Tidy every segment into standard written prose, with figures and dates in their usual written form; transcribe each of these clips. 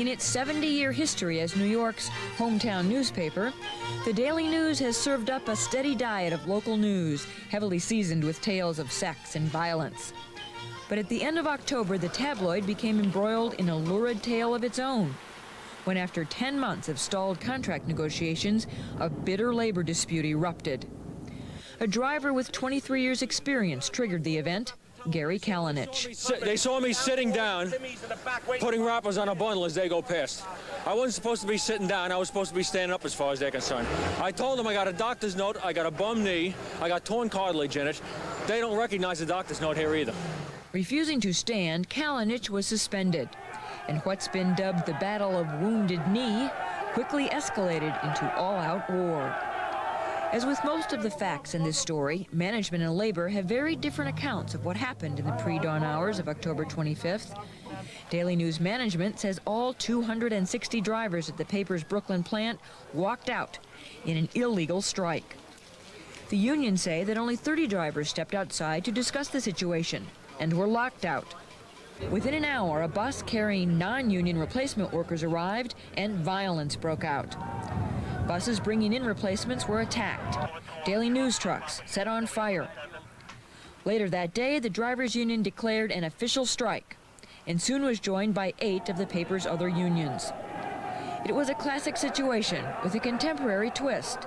In its 70-year history as New York's hometown newspaper, the Daily News has served up a steady diet of local news, heavily seasoned with tales of sex and violence. But at the end of October, the tabloid became embroiled in a lurid tale of its own, when after 10 months of stalled contract negotiations, a bitter labor dispute erupted. A driver with 23 years' experience triggered the event, Gary Kalinich. They saw me sitting down, putting wrappers on a bundle as they go past. I wasn't supposed to be sitting down. I was supposed to be standing up as far as they're concerned. I told them I got a doctor's note, I got a bum knee, I got torn cartilage in it. They don't recognize the doctor's note here either. Refusing to stand, Kalinich was suspended, and what's been dubbed the Battle of Wounded Knee quickly escalated into all-out war. As with most of the facts in this story, management and labor have very different accounts of what happened in the pre-dawn hours of October 25th. Daily News management says all 260 drivers at the paper's Brooklyn plant walked out in an illegal strike. The unions say that only 30 drivers stepped outside to discuss the situation and were locked out. Within an hour, a bus carrying non-union replacement workers arrived and violence broke out. Buses bringing in replacements were attacked. Daily News trucks set on fire. Later that day, the drivers' union declared an official strike and soon was joined by 8 of the paper's other unions. It was a classic situation with a contemporary twist.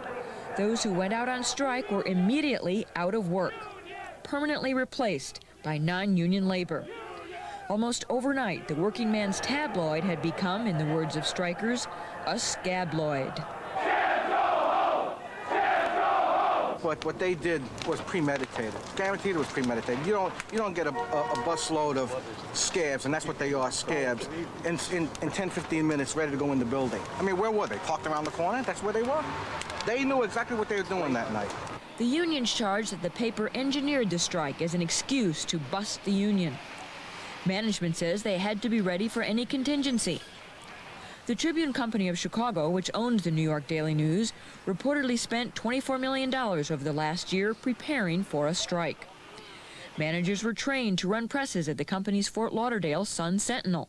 Those who went out on strike were immediately out of work, permanently replaced by non-union labor. Almost overnight, the working man's tabloid had become, in the words of strikers, a scabloid. What they did was premeditated. Guaranteed it was premeditated. You don't get a busload of scabs, and that's what they are, scabs, in 10, 15 minutes ready to go in the building. I mean, where were they? Parked around the corner? That's where they were. They knew exactly what they were doing that night. The unions charged that the paper engineered the strike as an excuse to bust the union. Management says they had to be ready for any contingency. The Tribune Company of Chicago, which owns the New York Daily News, reportedly spent $24 million over the last year preparing for a strike. Managers were trained to run presses at the company's Fort Lauderdale Sun-Sentinel.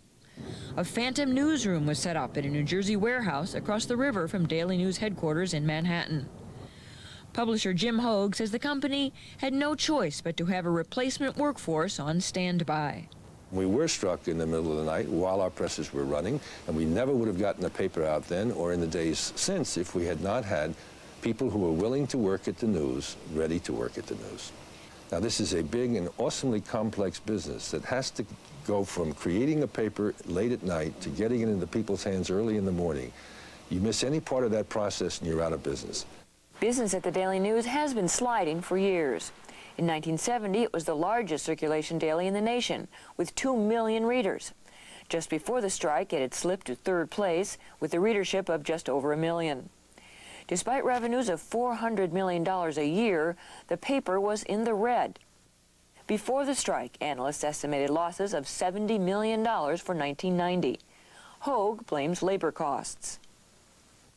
A phantom newsroom was set up at a New Jersey warehouse across the river from Daily News headquarters in Manhattan. Publisher Jim Hogue says the company had no choice but to have a replacement workforce on standby. We were struck in the middle of the night while our presses were running, and we never would have gotten the paper out then or in the days since if we had not had people who were willing to work at the news, ready to work at the news. Now, this is a big and awesomely complex business that has to go from creating a paper late at night to getting it into people's hands early in the morning. You miss any part of that process and you're out of business. Business at the Daily News has been sliding for years. In 1970, it was the largest circulation daily in the nation, with 2 million readers. Just before the strike, it had slipped to 3rd place, with a readership of just over 1 million. Despite revenues of $400 million a year, the paper was in the red. Before the strike, analysts estimated losses of $70 million for 1990. Hogue blames labor costs.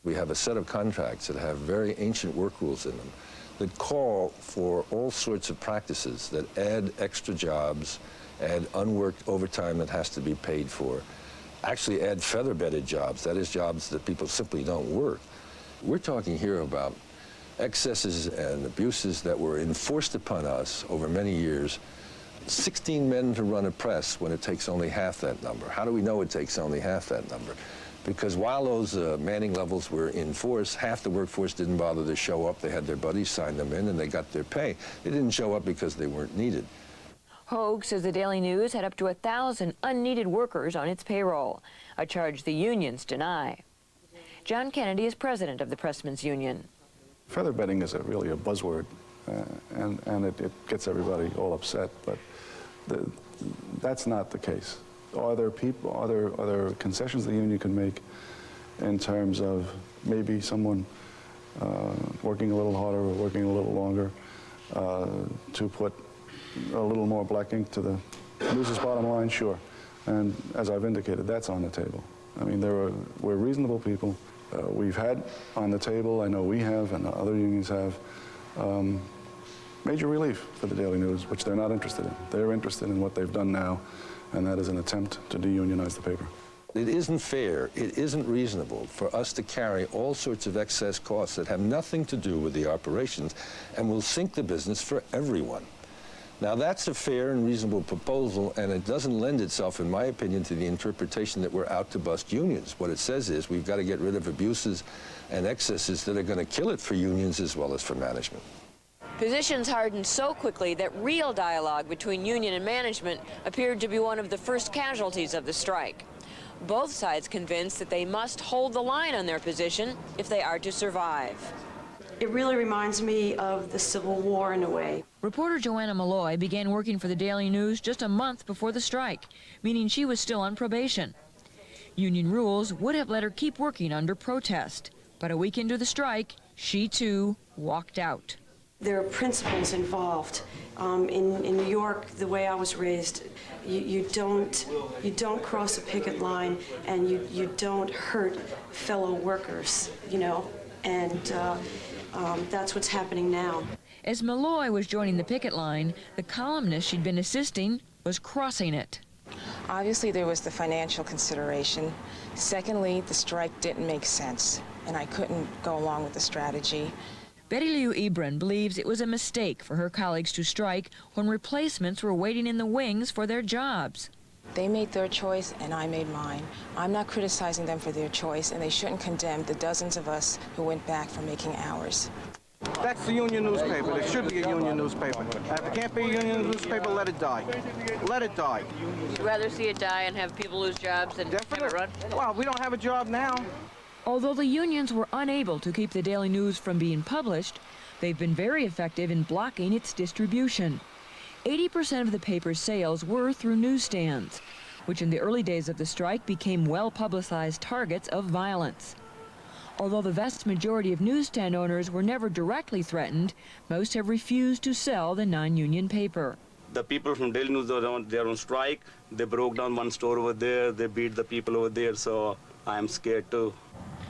We have a set of contracts that have very ancient work rules in them that call for all sorts of practices that add extra jobs, add unworked overtime that has to be paid for, actually add feather-bedded jobs, that is jobs that people simply don't work. We're talking here about excesses and abuses that were enforced upon us over many years. 16 men to run a press when it takes only half that number. How do we know it takes only half that number? Because while those manning levels were in force, half the workforce didn't bother to show up. They had their buddies sign them in and they got their pay. They didn't show up because they weren't needed. Hogue says the Daily News had up to 1,000 unneeded workers on its payroll, a charge the unions deny. John Kennedy is president of the Pressmen's Union. Feather bedding is really a buzzword, and it gets everybody all upset, but that's not the case. Are there concessions the union can make in terms of maybe someone working a little harder or working a little longer to put a little more black ink to the news's bottom line? Sure. And as I've indicated, that's on the table. I mean, we're reasonable people. We've had on the table, I know we have and other unions have, major relief for the Daily News, which they're not interested in. They're interested in what they've done now, and that is an attempt to deunionize the paper. It isn't fair, it isn't reasonable for us to carry all sorts of excess costs that have nothing to do with the operations and will sink the business for everyone. Now, that's a fair and reasonable proposal, and it doesn't lend itself, in my opinion, to the interpretation that we're out to bust unions. What it says is we've got to get rid of abuses and excesses that are going to kill it for unions as well as for management. Positions hardened so quickly that real dialogue between union and management appeared to be one of the first casualties of the strike. Both sides convinced that they must hold the line on their position if they are to survive. It really reminds me of the Civil War in a way. Reporter Joanna Malloy began working for the Daily News just a month before the strike, meaning she was still on probation. Union rules would have let her keep working under protest, but a week into the strike, she too walked out. There are principles involved. In New York, the way I was raised, you don't cross a picket line, and you don't hurt fellow workers, you know, and that's what's happening now. As Malloy was joining the picket line, the columnist she'd been assisting was crossing it. Obviously, there was the financial consideration. Secondly, the strike didn't make sense, and I couldn't go along with the strategy. Betty Liu Ebron believes it was a mistake for her colleagues to strike when replacements were waiting in the wings for their jobs. They made their choice, and I made mine. I'm not criticizing them for their choice, and they shouldn't condemn the dozens of us who went back for making ours. That's the union newspaper. There should be a union newspaper. If it can't be a union newspaper, let it die. Let it die. You'd rather see it die and have people lose jobs than have it run? Well, we don't have a job now. Although the unions were unable to keep the Daily News from being published, they've been very effective in blocking its distribution. 80% of the paper's sales were through newsstands, which in the early days of the strike became well-publicized targets of violence. Although the vast majority of newsstand owners were never directly threatened, most have refused to sell the non-union paper. The people from Daily News, they're on strike. They broke down one store over there. They beat the people over there, so I'm scared too.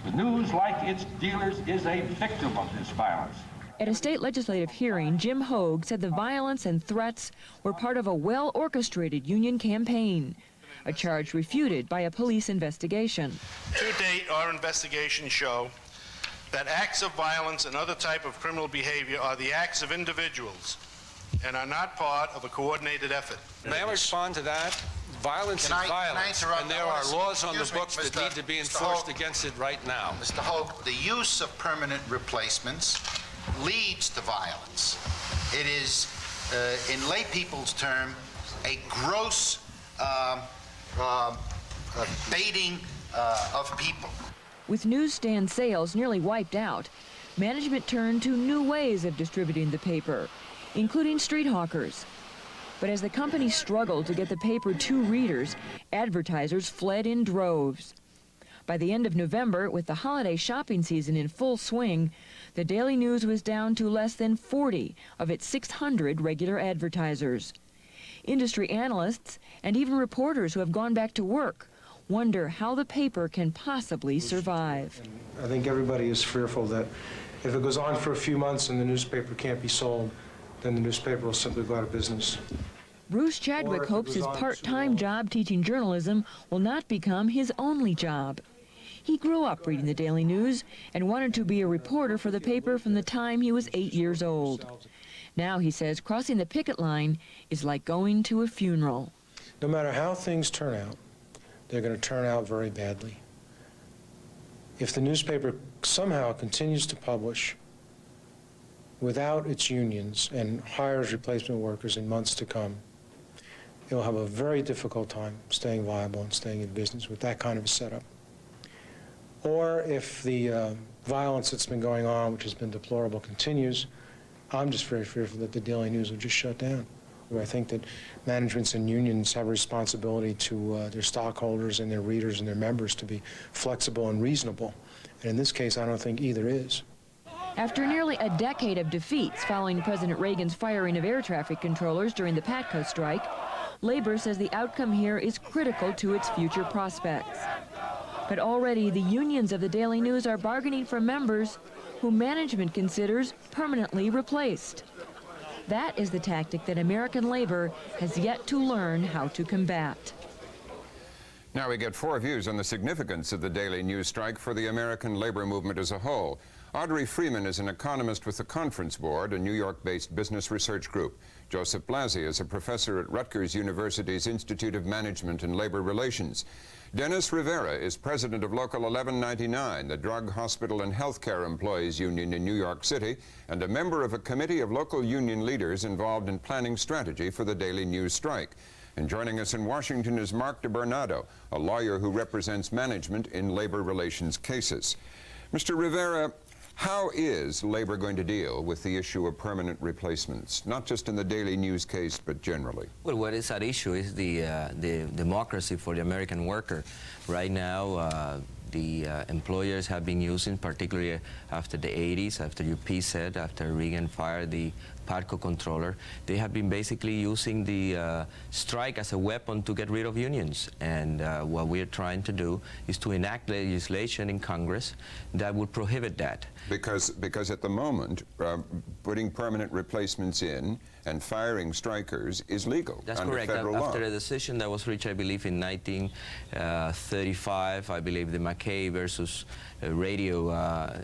The news, like its dealers, is a victim of this violence. At a state legislative hearing, Jim Hogue said the violence and threats were part of a well-orchestrated union campaign, a charge refuted by a police investigation. To date, our investigations show that acts of violence and other type of criminal behavior are the acts of individuals and are not part of a coordinated effort. May I respond to that? Violence is violence, and there are laws on the books that need to be enforced against it right now. Mr. Hogue, the use of permanent replacements leads to violence. It is, in lay people's term, a gross baiting of people. With newsstand sales nearly wiped out, management turned to new ways of distributing the paper, including street hawkers. But as the company struggled to get the paper to readers, advertisers fled in droves. By the end of November, with the holiday shopping season in full swing, the Daily News was down to less than 40 of its 600 regular advertisers. Industry analysts and even reporters who have gone back to work wonder how the paper can possibly survive. I think everybody is fearful that if it goes on for a few months and the newspaper can't be sold, then the newspaper will simply go out of business. Bruce Chadwick hopes his part-time job teaching journalism will not become his only job. He grew up reading the Daily News and wanted to be a reporter for the paper from the time he was 8 years old. Now, he says, crossing the picket line is like going to a funeral. No matter how things turn out, they're going to turn out very badly. If the newspaper somehow continues to publish without its unions and hires replacement workers in months to come, it will have a very difficult time staying viable and staying in business with that kind of a setup. Or if the violence that's been going on, which has been deplorable, continues, I'm just very fearful that the Daily News will just shut down. I think that managements and unions have a responsibility to their stockholders and their readers and their members to be flexible and reasonable. And in this case, I don't think either is. After nearly a decade of defeats following President Reagan's firing of air traffic controllers during the PATCO strike, labor says the outcome here is critical to its future prospects. But already the unions of the Daily News are bargaining for members who management considers permanently replaced. That is the tactic that American labor has yet to learn how to combat. Now we get 4 views on the significance of the daily news strike for the American labor movement as a whole. Audrey Freeman is an economist with the Conference Board, a New York-based business research group. Joseph Blasi is a professor at Rutgers University's Institute of Management and Labor Relations. Dennis Rivera is president of Local 1199, the Drug, Hospital, and Healthcare Employees Union in New York City, and a member of a committee of local union leaders involved in planning strategy for the daily news strike. And joining us in Washington is Mark DiBernardo, a lawyer who represents management in labor relations cases. Mr. Rivera, how is labor going to deal with the issue of permanent replacements, not just in the daily news case, but generally? Well, what is at issue is the democracy for the American worker. Right now, the employers have been using, particularly after the 80s, after UP said, after Reagan fired the PARCO controller, they have been basically using the strike as a weapon to get rid of unions. And what we're trying to do is to enact legislation in Congress that would prohibit that. Because at the moment, putting permanent replacements in and firing strikers is legal. That's under correct. Federal law. After a decision that was reached, I believe, in 1935, I believe the McKay versus radio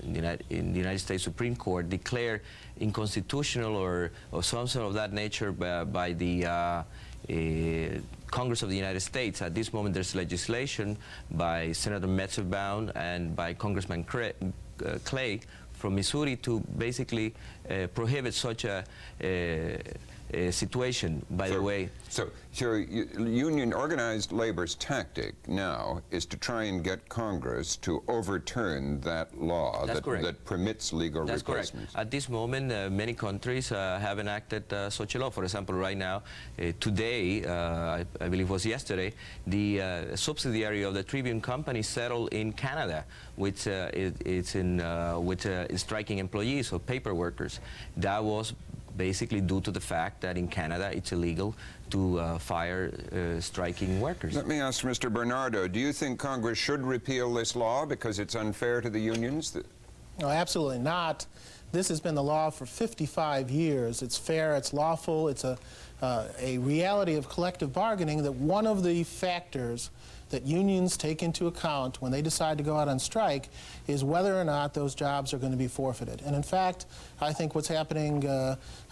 in the United States Supreme Court declared unconstitutional or something of that nature by the Congress of the United States. At this moment, there's legislation by Senator Metzenbaum and by Congressman Clay from Missouri to basically prohibit such a situation, by the way. So union organized labor's tactic now is to try and get Congress to overturn that law that permits legal replacements. That's correct. At this moment, many countries have enacted such a law. For example, right now, today, I believe it was yesterday, the subsidiary of the Tribune Company settled in Canada with striking employees or paper workers. That was basically due to the fact that in Canada it's illegal to fire striking workers. Let me ask Mr. Bernardo, do you think Congress should repeal this law because it's unfair to the unions? No, absolutely not. This has been the law for 55 years. It's fair, it's lawful, it's a reality of collective bargaining that one of the factors that unions take into account when they decide to go out on strike is whether or not those jobs are going to be forfeited. And in fact, I think what's happening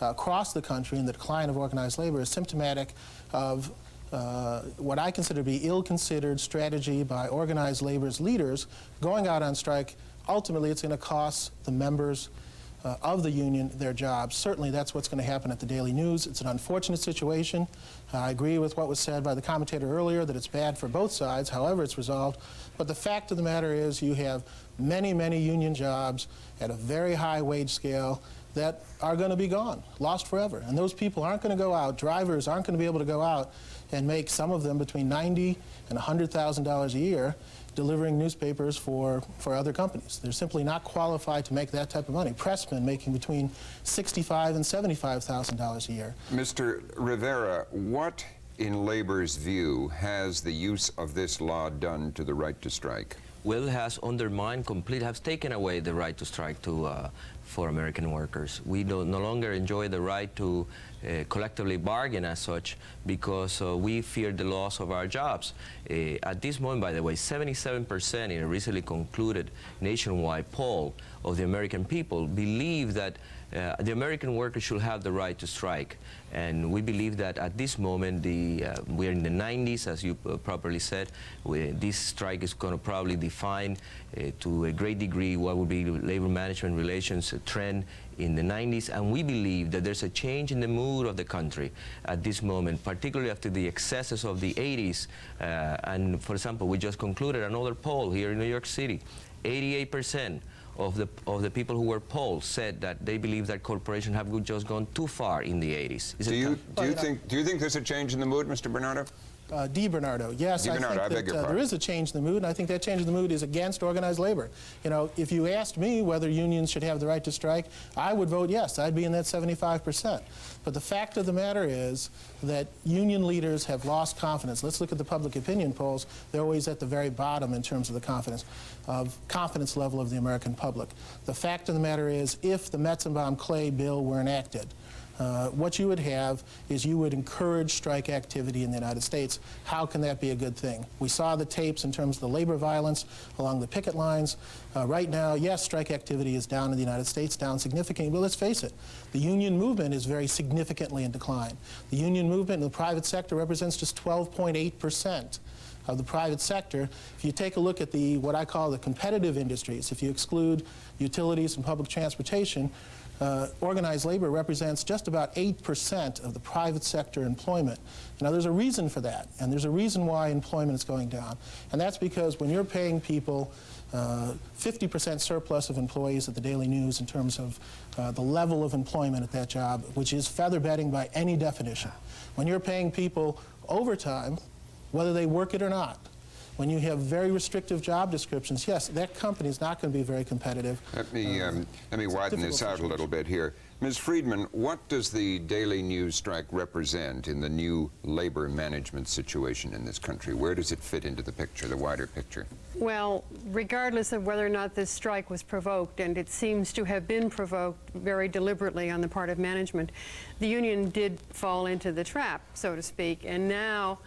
across the country in the decline of organized labor is symptomatic of what I consider to be ill-considered strategy by organized labor's leaders going out on strike. Ultimately, it's going to cost the members of the union their jobs. Certainly that's what's going to happen at the Daily News. It's an unfortunate situation. I agree with what was said by the commentator earlier that it's bad for both sides, however it's resolved. But the fact of the matter is you have many, many union jobs at a very high wage scale that are going to be gone, lost forever. And those people aren't going to go out, drivers aren't going to be able to go out and make, some of them, between $90,000 and $100,000 a year delivering newspapers for other companies. They're simply not qualified to make that type of money. Pressmen making between $65,000 and $75,000 a year. Mr. Rivera, what, in labor's view, has the use of this law done to the right to strike? Well, it has undermined has taken away the right to strike for American workers. We no longer enjoy the right to collectively bargain as such because we fear the loss of our jobs. At this moment, by the way, 77% in a recently concluded nationwide poll of the American people believe that the American workers should have the right to strike. And we believe that at this moment, we're in the 90s, as you properly said. This strike is going to probably define to a great degree what would be labor management relations trend in the 90s. And we believe that there's a change in the mood of the country at this moment, particularly after the excesses of the 80s. And for example, we just concluded another poll here in New York City. 88% of the people who were polled said that they believe that corporations have just gone too far in the 80s. Do you think there's a change in the mood, Mr. Bernardo? DiBernardo, yes, I think that there is a change in the mood, and I think that change in the mood is against organized labor. You know, if you asked me whether unions should have the right to strike, I would vote yes. I'd be in that 75%. But the fact of the matter is that union leaders have lost confidence. Let's look at the public opinion polls. They're always at the very bottom in terms of the confidence level of the American public. The fact of the matter is, if the Metzenbaum-Clay bill were enacted, what you would have is you would encourage strike activity in the United States. How can that be a good thing? We saw the tapes in terms of the labor violence along the picket lines. Right now, yes, strike activity is down in the United States, down significantly, but let's face it, the union movement is very significantly in decline. The union movement in the private sector represents just 12.8% of the private sector. If you take a look at what I call the competitive industries, if you exclude utilities and public transportation, organized labor represents just about 8% of the private sector employment. Now, there's a reason for that, and there's a reason why employment is going down. And that's because when you're paying people 50% surplus of employees at the Daily News in terms of the level of employment at that job, which is feather bedding by any definition. When you're paying people overtime, whether they work it or not, when you have very restrictive job descriptions, yes, that company is not going to be very competitive. Let me widen this out a little bit here. Ms. Friedman, what does the Daily News strike represent in the new labor management situation in this country? Where does it fit into the picture, the wider picture? Well, regardless of whether or not this strike was provoked, and it seems to have been provoked very deliberately on the part of management, the union did fall into the trap, so to speak, and now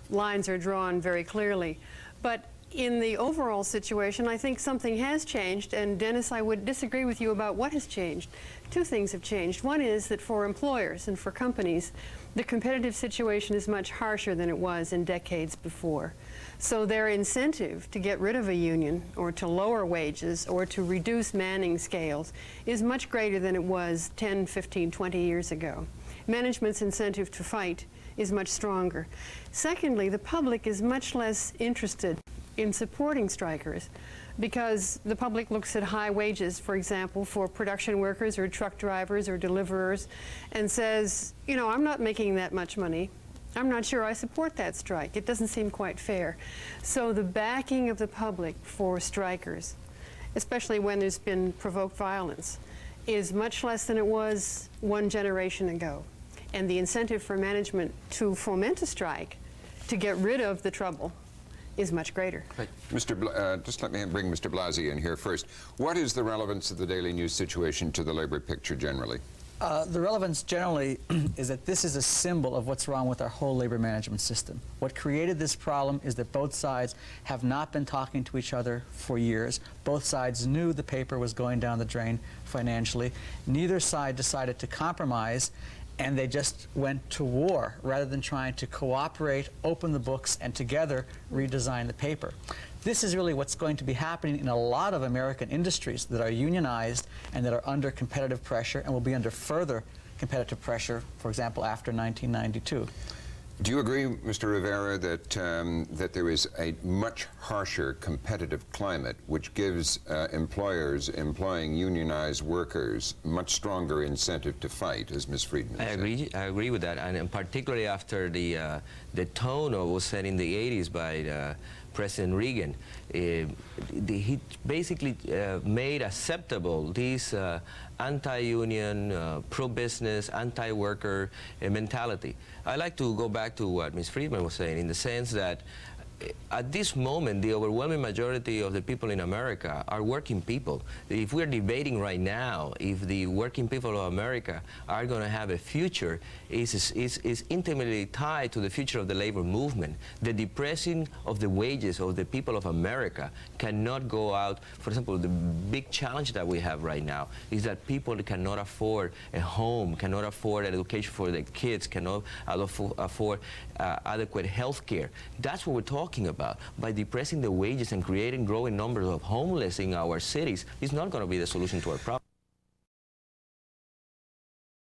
lines are drawn very clearly. But in the overall situation, I think something has changed, and Dennis, I would disagree with you about what has changed. Two things have changed. One is that for employers and for companies, the competitive situation is much harsher than it was in decades before. So their incentive to get rid of a union or to lower wages or to reduce manning scales is much greater than it was 10, 15, 20 years ago. Management's incentive to fight is much stronger. Secondly, the public is much less interested in supporting strikers because the public looks at high wages, for example, for production workers or truck drivers or deliverers, and says, you know, I'm not making that much money. I'm not sure I support that strike. It doesn't seem quite fair. So the backing of the public for strikers, especially when there's been provoked violence, is much less than it was one generation ago. And the incentive for management to foment a strike, to get rid of the trouble, is much greater. Right. Just let me bring Mr. Blasey in here first. What is the relevance of the Daily News situation to the labor picture generally? The relevance generally is that this is a symbol of what's wrong with our whole labor management system. What created this problem is that both sides have not been talking to each other for years. Both sides knew the paper was going down the drain financially. Neither side decided to compromise, and they just went to war rather than trying to cooperate, open the books, and together redesign the paper. This is really what's going to be happening in a lot of American industries that are unionized and that are under competitive pressure and will be under further competitive pressure, for example, after 1992. Do you agree, Mr. Rivera, that that there is a much harsher competitive climate which gives employers employing unionized workers much stronger incentive to fight, as Ms. Friedman said? I agree with that, and particularly after the tone that was set in the 80s by President Reagan. He basically made acceptable these anti-union, pro-business, anti-worker mentality. I like to go back to what Ms. Friedman was saying, in the sense that at this moment, the overwhelming majority of the people in America are working people. If we're debating right now if the working people of America are going to have a future, is intimately tied to the future of the labor movement. The depressing of the wages of the people of America cannot go out. For example, the big challenge that we have right now is that people cannot afford a home, cannot afford an education for their kids, cannot afford adequate health care. That's what we're talking about. By depressing the wages and creating growing numbers of homeless in our cities is not going to be the solution to our problem.